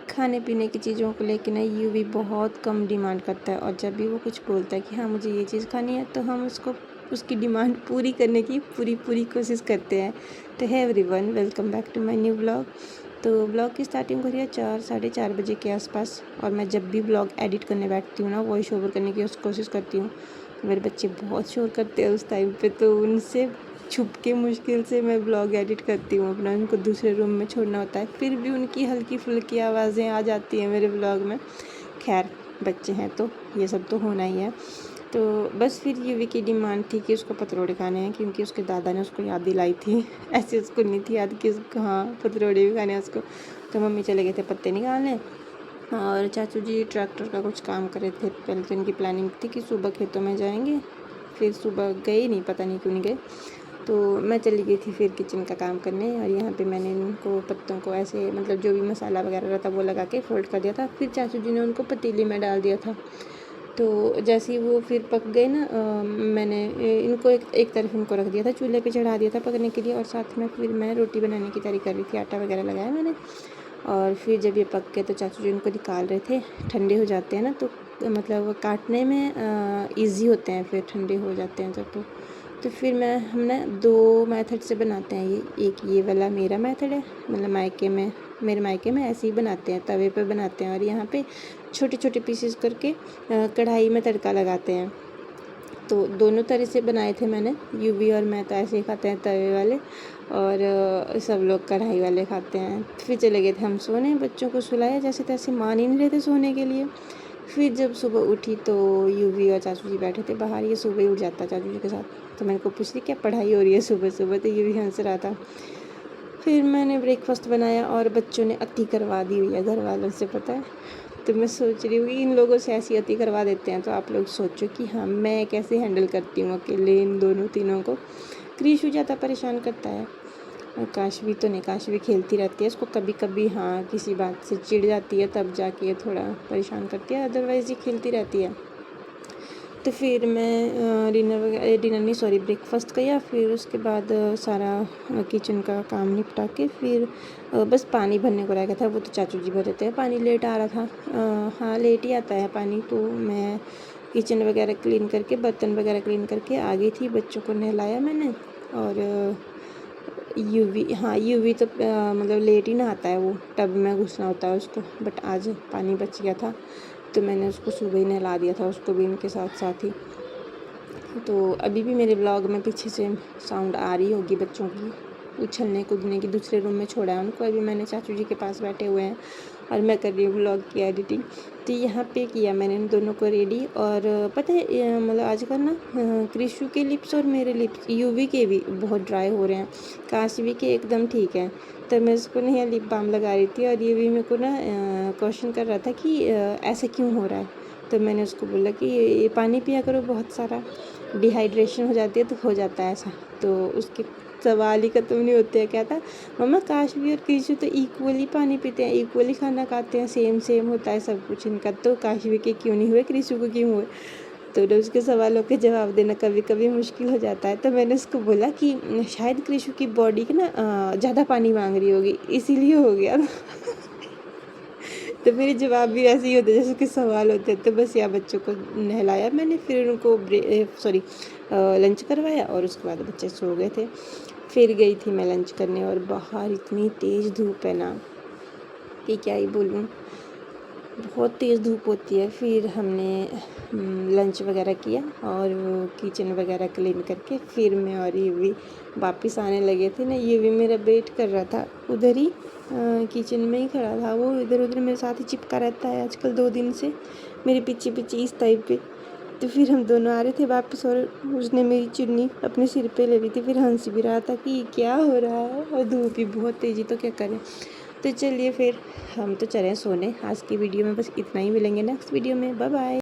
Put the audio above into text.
खाने पीने की चीज़ों को लेके ना यूवी बहुत कम डिमांड करता है, और जब भी वो कुछ बोलता है कि हाँ मुझे ये चीज़ खानी है, तो हम उसको उसकी डिमांड पूरी करने की पूरी कोशिश करते हैं। तो hi everyone, welcome back to my new blog. तो ब्लॉग की स्टार्टिंग हो रही है 4 साढ़े 4 बजे के आसपास, और मैं जब भी ब्लॉग एडिट करने बैठती हूँ ना, वॉइस ओवर करने की कोशिश करती हूँ। मेरे बच्चे बहुत शोर करते हैं उस टाइम पे, तो उनसे छुप के मुश्किल से मैं ब्लॉग एडिट करती हूँ अपना। उनको दूसरे रूम में छोड़ना होता है, फिर भी उनकी हल्की फुल्की आवाज़ें आ जाती हैं मेरे ब्लॉग में। खैर, बच्चे हैं तो ये सब तो होना ही है। तो बस फिर यूवी की डिमांड थी कि उसको पतरोड़े खाने हैं, क्योंकि उसके दादा ने उसको याद दिलाई थी। ऐसे उसको नहीं थी याद कि उसको हाँ पतरोड़े भी खाने हैं उसको। तो मम्मी चले गए थे पत्ते निकालने, और चाचू जी ट्रैक्टर का कुछ काम कर रहे थे। पहले तो इनकी प्लानिंग थी कि सुबह खेतों में जाएंगे, फिर सुबह गए नहीं, पता नहीं क्यों नहीं गए। तो मैं चली गई थी फिर किचन का काम करने, और यहाँ पे मैंने इनको पत्तों को ऐसे मतलब जो भी मसाला वगैरह रहता वो लगा के फोल्ड कर दिया था। फिर चाचू जी ने उनको पतीली में डाल दिया था। तो जैसे ही वो फिर पक गए ना, मैंने इनको एक तरफ इनको रख दिया था, चूल्हे पे चढ़ा दिया था पकने के लिए, और साथ में फिर मैं रोटी बनाने की तैयारी कर रही थी। आटा वगैरह लगाया मैंने, और फिर जब ये पक गए तो चाचू जी इनको निकाल रहे थे। ठंडे हो जाते हैं ना, तो मतलब काटने में ईजी होते हैं, फिर ठंडे हो जाते हैं जब। तो फिर हमने 2 मेथड से बनाते हैं ये। एक ये वाला मेरा मेथड है, मतलब मेरे मायके में ऐसे ही बनाते हैं, तवे पे बनाते हैं, और यहाँ पे छोटे छोटे पीसेस करके कढ़ाई में तड़का लगाते हैं। तो दोनों तरह से बनाए थे मैंने। यूवी और मैं तो ऐसे ही खाते हैं तवे वाले, और सब लोग कढ़ाई वाले खाते हैं। फिर चले गए थे हम सोने, बच्चों को सुलाया, जैसे तैसे मान ही नहीं रहे थे सोने के लिए। फिर जब सुबह उठी तो यूवी और चाचू जी बैठे थे बाहर। ये सुबह ही उठ जाता चाचू जी के साथ, तो मैंने को पूछ ली क्या पढ़ाई हो रही है सुबह सुबह, तो यूवी हंस रहा था। फिर मैंने ब्रेकफास्ट बनाया, और बच्चों ने अति करवा दी हुई है घर वालों से, पता है। तो मैं सोच रही हूँ कि इन लोगों से ऐसी अति करवा देते हैं, तो आप लोग सोचो कि हाँ मैं कैसे हैंडल करती हूँ अकेले इन दोनों तीनों को। क्रिशु ज़्यादा परेशान करता है, और काशवी तो नहीं, काशवी खेलती रहती है। उसको कभी कभी हाँ किसी बात से चिढ़ जाती है, तब जाके थोड़ा परेशान करती है, अदरवाइज़ ये खेलती रहती है। तो फिर मैं डिनर नहीं सॉरी ब्रेकफास्ट किया। फिर उसके बाद सारा किचन का काम निपटा के फिर बस पानी भरने को रह गया था। वो तो चाचू जी भर देते हैं, पानी लेट आ रहा था। हाँ लेट ही आता है पानी। तो मैं किचन वगैरह क्लीन करके, बर्तन वगैरह क्लीन करके आ गई थी। बच्चों को नहलाया मैंने, और यूवी तो मतलब लेट ही नहाता है, वो टब में घुसना होता है उसको। बट आज पानी बच गया था, तो मैंने उसको सुबह ही नहला दिया था, उसको भी इनके साथ साथ ही। तो अभी भी मेरे ब्लॉग में पीछे से साउंड आ रही होगी बच्चों की उछलने कूदने की। दूसरे रूम में छोड़ा है उनको, अभी मैंने चाचू जी के पास बैठे हुए हैं, और मैं कर रही हूँ ब्लॉग की एडिटिंग। तो यहाँ पे किया मैंने इन दोनों को रेडी। और पता है मतलब आजकल ना क्रिशु के लिप्स और मेरे लिप्स, यूवी के भी बहुत ड्राई हो रहे हैं, काशवी के एकदम ठीक है। तो मैं उसको नहीं लिप बाम लगा रही थी, और यूवी मेरे को ना क्वेश्चन कर रहा था कि ऐसे क्यों हो रहा है। तो मैंने उसको बोला कि ये पानी पिया करो बहुत सारा, डिहाइड्रेशन हो जाती है तो हो जाता है ऐसा। तो उसके सवाल ही ख़त्म नहीं होते हैं। कहता मम्मा काशवी और क्रिशु तो इक्वली पानी पीते हैं, इक्वली खाना खाते हैं, सेम सेम होता है सब कुछ इनका, तो काशवी के क्यों नहीं हुए, क्रिशु को क्यों हुए। तो उसके सवालों के जवाब देना कभी कभी मुश्किल हो जाता है। तो मैंने उसको बोला कि शायद क्रिशु की बॉडी के ना ज़्यादा पानी मांग रही होगी, इसीलिए हो गया। तो मेरे जवाब भी ऐसे ही होते जैसे कि सवाल होते। तो बस या बच्चों को नहलाया मैंने, फिर उनको लंच करवाया, और उसके बाद बच्चे सो गए थे। फिर गई थी मैं लंच करने, और बाहर इतनी तेज़ धूप है ना कि क्या ही बोलूँ, बहुत तेज़ धूप होती है। फिर हमने लंच वगैरह किया, और किचन वगैरह क्लीन करके फिर मैं और ये भी वापस आने लगे थे ना। ये भी मेरा वेट कर रहा था उधर ही, किचन में ही खड़ा था। वो इधर उधर मेरे साथ ही चिपका रहता है आजकल 2 दिन से, मेरे पीछे पीछे इस टाइप पे। तो फिर हम दोनों आ रहे थे वापस, और उसने मेरी चुन्नी अपने सिर पे ले ली थी। फिर हंस भी रहा था कि क्या हो रहा है, और धूप भी बहुत तेज़ी, तो क्या करें। तो चलिए फिर हम तो चले सोने। आज की वीडियो में बस इतना ही, मिलेंगे नेक्स्ट वीडियो में, बाय बाय।